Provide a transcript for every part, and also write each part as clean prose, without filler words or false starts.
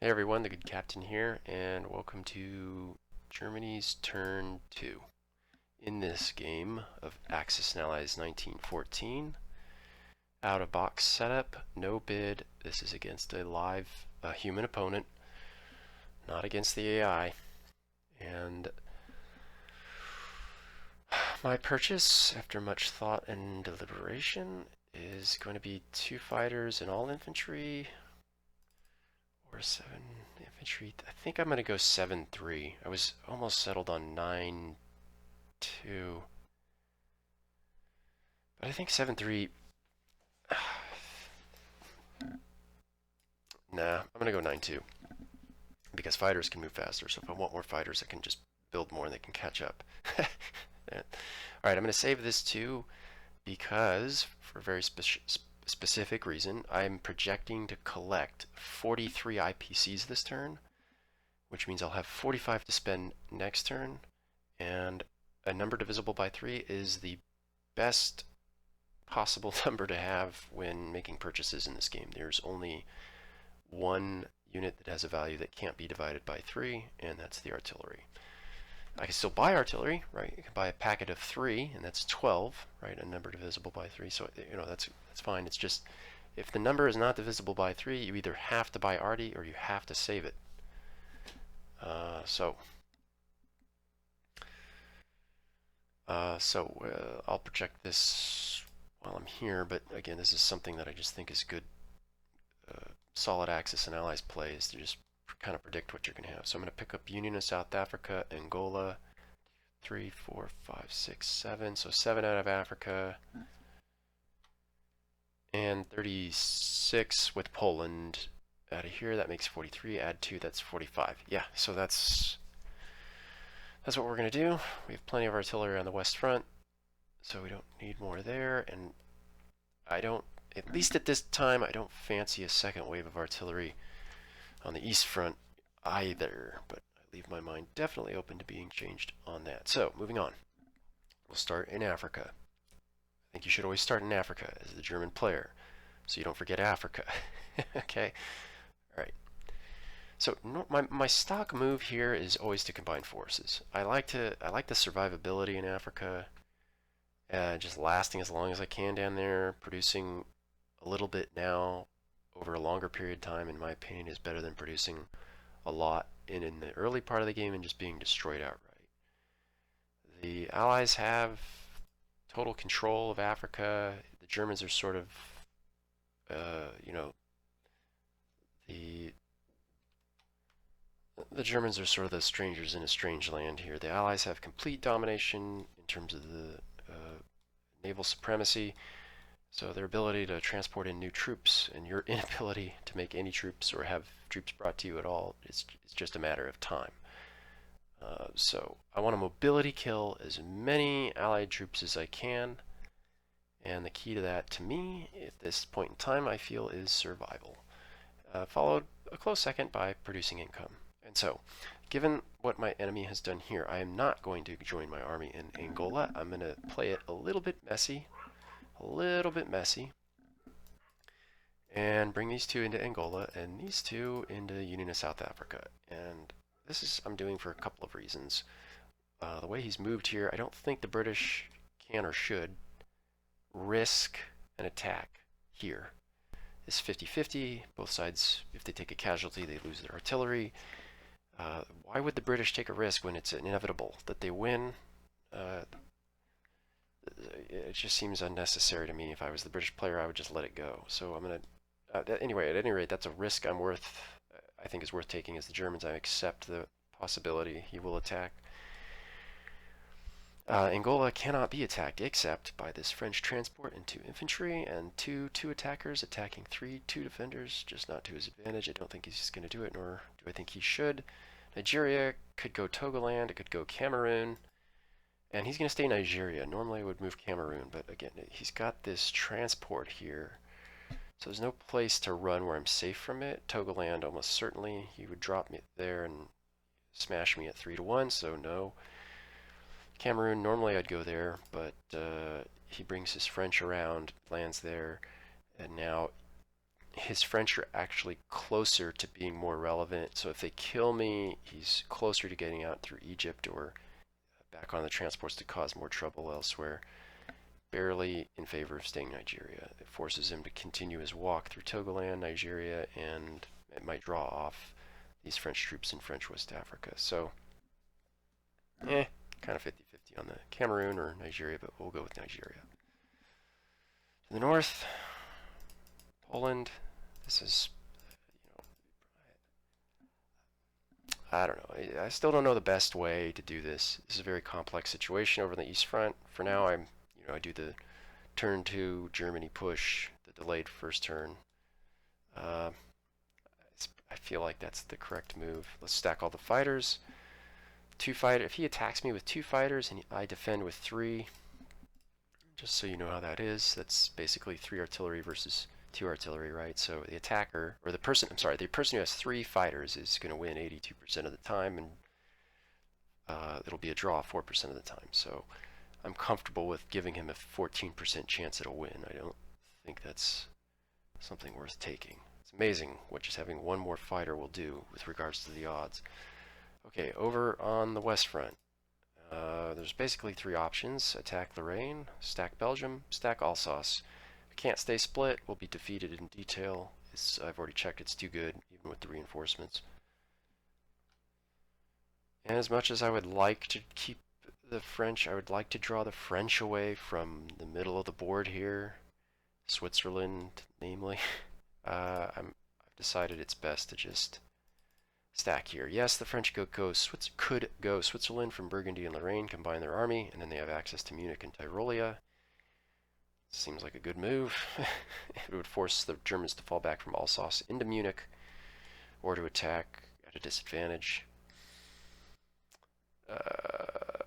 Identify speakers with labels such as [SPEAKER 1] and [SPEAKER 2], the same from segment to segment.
[SPEAKER 1] Hey everyone, the Good Captain here, and welcome to Germany's Turn 2. In this game of Axis and Allies 1914, out-of-box setup, no bid. This is against a live human opponent, not against the AI. And my purchase, after much thought and deliberation, is going to be 2 fighters and all infantry, or 7 infantry. I think I'm going to go 7-3. I was almost settled on 9-2. But I think 7-3. Nah, I'm going to go 9-2. Because fighters can move faster. So if I want more fighters, I can just build more and they can catch up. Alright, I'm going to save this too because, for a very specific reason, I'm projecting to collect 43 IPCs this turn, which means I'll have 45 to spend next turn, and a number divisible by 3 is the best possible number to have when making purchases in this game. There's only one unit that has a value that can't be divided by 3, and that's the artillery. I can still buy artillery, right? You can buy a packet of 3, and that's 12, right? A number divisible by 3, so that's fine. It's just if the number is not divisible by 3, you either have to buy arty or you have to save it. I'll project this while I'm here, but again, this is something that I just think is good, solid Axis and Allies play, is to just kind of predict what you're going to have. So I'm going to pick up Union of South Africa, Angola, 3, 4, 5, 6, 7. So 7 out of Africa, and 36 with Poland out of here. That makes 43. Add 2, that's 45. Yeah, so that's what we're going to do. We have plenty of artillery on the west front, so we don't need more there. And I don't, at least at this time, I don't fancy a second wave of artillery on the east front either, but I leave my mind definitely open to being changed on that. So, moving on. We'll start in Africa. I think you should always start in Africa as the German player, so you don't forget Africa. Okay? Alright. So, my stock move here is always to combine forces. I like the survivability in Africa, just lasting as long as I can down there, producing a little bit now over a longer period of time, in my opinion, is better than producing a lot in the early part of the game and just being destroyed outright. The Allies have total control of Africa. The Germans are sort of, the Germans are sort of the strangers in a strange land here. The Allies have complete domination in terms of the naval supremacy. So their ability to transport in new troops and your inability to make any troops or have troops brought to you at all is just a matter of time. So I want to mobility kill as many Allied troops as I can. And the key to that, to me, at this point in time, I feel is survival. Followed a close second by producing income. And so, given what my enemy has done here, I am not going to join my army in Angola. I'm going to play it a little bit messy, and bring these 2 into Angola and these 2 into Union of South Africa. And this is I'm doing for a couple of reasons. The way he's moved here, I don't think the British can or should risk an attack here. It's 50-50. Both sides, if they take a casualty, they lose their artillery. Why would the British take a risk when it's inevitable that they win? It just seems unnecessary to me. If I was the British player, I would just let it go. So I'm going to... anyway, at any rate, that's a risk I think is worth taking as the Germans. I accept the possibility he will attack. Angola cannot be attacked except by this French transport and 2 infantry and 2 attackers attacking 2 defenders, just not to his advantage. I don't think he's going to do it, nor do I think he should. Nigeria could go Togoland, it could go Cameroon, and he's going to stay Nigeria. Normally I would move Cameroon, but again, he's got this transport here, so there's no place to run where I'm safe from it. Togoland, almost certainly, he would drop me there and smash me at 3-1, so no. Cameroon, normally I'd go there, but he brings his French around, lands there, and now his French are actually closer to being more relevant. So if they kill me, he's closer to getting out through Egypt or back on the transports to cause more trouble elsewhere. Barely in favor of staying Nigeria. It forces him to continue his walk through Togoland, Nigeria, and it might draw off these French troops in French West Africa. So, kind of 50-50 on the Cameroon or Nigeria, but we'll go with Nigeria. To the north, Poland. This is, I don't know. I still don't know the best way to do this. This is a very complex situation over the East Front. For now, I do the turn 2 Germany push, the delayed first turn. I feel like that's the correct move. Let's stack all the fighters. If he attacks me with 2 fighters and I defend with 3, just so you know how that is, that's basically 3 artillery versus 2 artillery, right? So the attacker, or the person who has 3 fighters is going to win 82% of the time, and it'll be a draw 4% of the time. So I'm comfortable with giving him a 14% chance it'll win. I don't think that's something worth taking. It's amazing what just having 1 more fighter will do with regards to the odds. Okay, over on the West Front, there's basically 3 options. Attack Lorraine, stack Belgium, stack Alsace. Can't stay split, will be defeated in detail. I've already checked, it's too good, even with the reinforcements. And as much as I would like to keep the French, I would like to draw the French away from the middle of the board here, Switzerland, namely. I've decided it's best to just stack here. Yes, the French could go Switzerland from Burgundy and Lorraine, combine their army, and then they have access to Munich and Tyrolia. Seems like a good move. It would force the Germans to fall back from Alsace into Munich, or to attack at a disadvantage.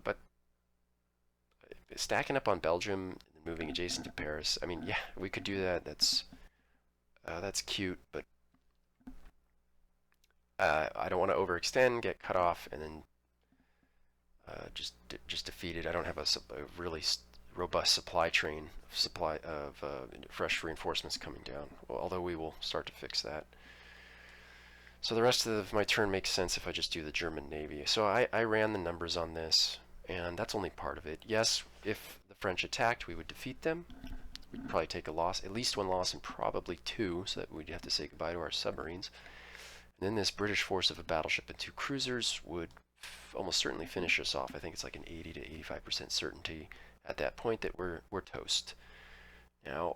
[SPEAKER 1] But stacking up on Belgium and moving adjacent to Paris, I mean, yeah, we could do that. That's cute, but I don't want to overextend, get cut off, and then just defeated. I don't have a really robust supply train of fresh reinforcements coming down, well, although we will start to fix that. So the rest of my turn makes sense if I just do the German Navy. So I ran the numbers on this, and that's only part of it. Yes, if the French attacked, we would defeat them. We'd probably take a loss, at least 1 loss, and probably 2, so that we'd have to say goodbye to our submarines. And then this British force of a battleship and 2 cruisers would almost certainly finish us off. I think it's like an 80 to 85% certainty at that point that we're toast. Now,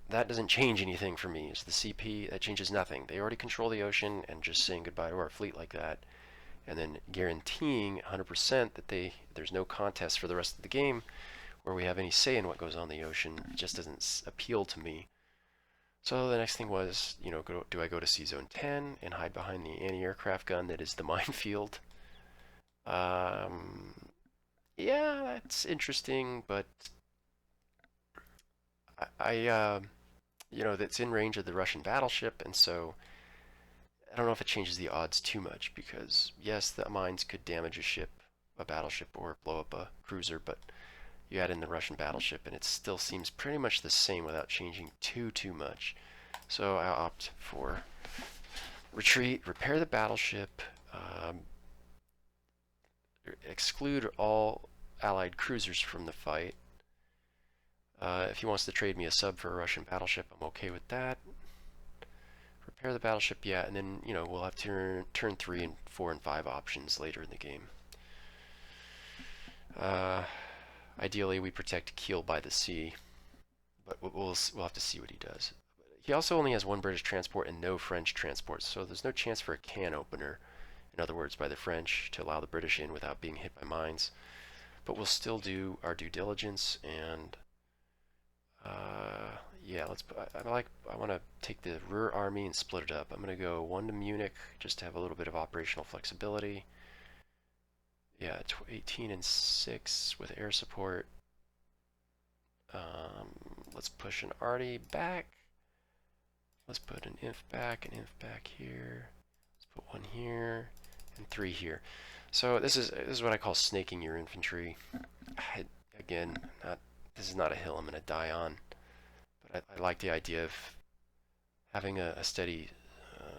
[SPEAKER 1] that doesn't change anything for me. As the CP, that changes nothing. They already control the ocean, and just saying goodbye to our fleet like that, and then guaranteeing 100% that there's no contest for the rest of the game where we have any say in what goes on in the ocean, just doesn't appeal to me. So the next thing was, do I go to Sea Zone 10 and hide behind the anti-aircraft gun that is the minefield? Yeah, that's interesting, but that's in range of the Russian battleship, and so I don't know if it changes the odds too much, because yes, the mines could damage a battleship, or blow up a cruiser, but you add in the Russian battleship, and it still seems pretty much the same without changing too much. So I opt for retreat, repair the battleship, exclude all Allied cruisers from the fight. If he wants to trade me a sub for a Russian battleship, I'm okay with that. Repair the battleship, yeah, and then, we'll have turn 3 and 4 and 5 options later in the game. Ideally, we protect Kiel by the sea, but we'll have to see what he does. He also only has 1 British transport and no French transports, so there's no chance for a can opener, in other words, by the French, to allow the British in without being hit by mines. But we'll still do our due diligence, and yeah, I want to take the Ruhr army and split it up. I'm going to go 1 to Munich just to have a little bit of operational flexibility. Yeah, 18 and 6 with air support. Let's push an arty back. Let's put an inf back here. Let's put 1 here and 3 here. So this is what I call snaking your infantry. Again, this is not a hill I'm going to die on, but I like the idea of having a steady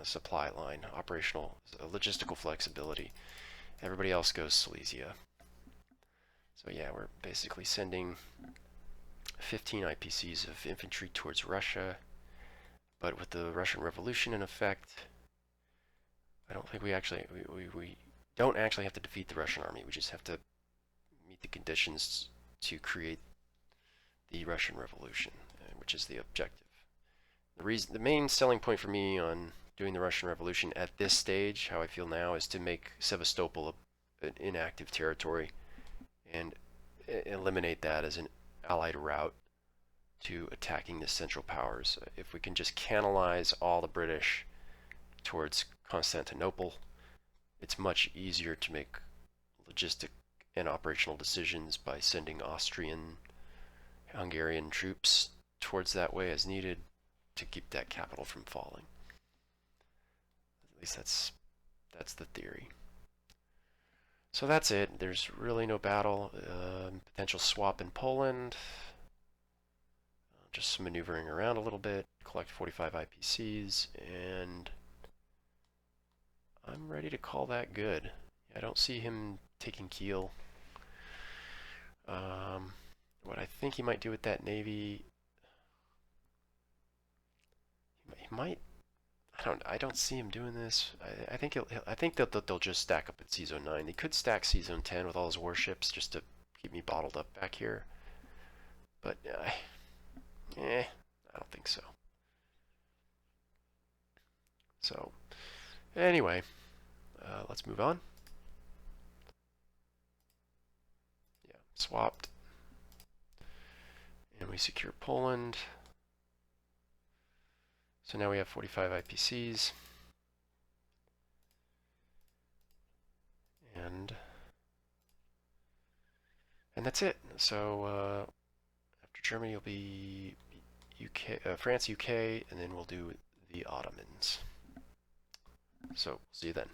[SPEAKER 1] supply line, operational, logistical flexibility. Everybody else goes Silesia. So yeah, we're basically sending 15 IPCs of infantry towards Russia, but with the Russian Revolution in effect, I don't think we don't actually have to defeat the Russian army. We just have to meet the conditions to create the Russian Revolution, which is the objective. The main selling point for me on doing the Russian Revolution at this stage, how I feel now, is to make Sevastopol an inactive territory and eliminate that as an allied route to attacking the Central Powers. If we can just canalize all the British towards Constantinople, it's much easier to make logistic and operational decisions by sending Austrian, Hungarian troops towards that way as needed to keep that capital from falling. At least that's the theory. So that's it. There's really no battle. Potential swap in Poland. Just maneuvering around a little bit. Collect 45 IPCs, and I'm ready to call that good. I don't see him taking Kiel. What I think he might do with that navy, he might. I don't see him doing this. I think they'll just stack up at C-Zone 9. They could stack C-Zone 10 with all his warships just to keep me bottled up back here. But I don't think so. So anyway, let's move on. Yeah, swapped. And we secure Poland. So now we have 45 IPCs. And that's it. So after Germany will be UK, France, UK, and then we'll do the Ottomans. So see you then.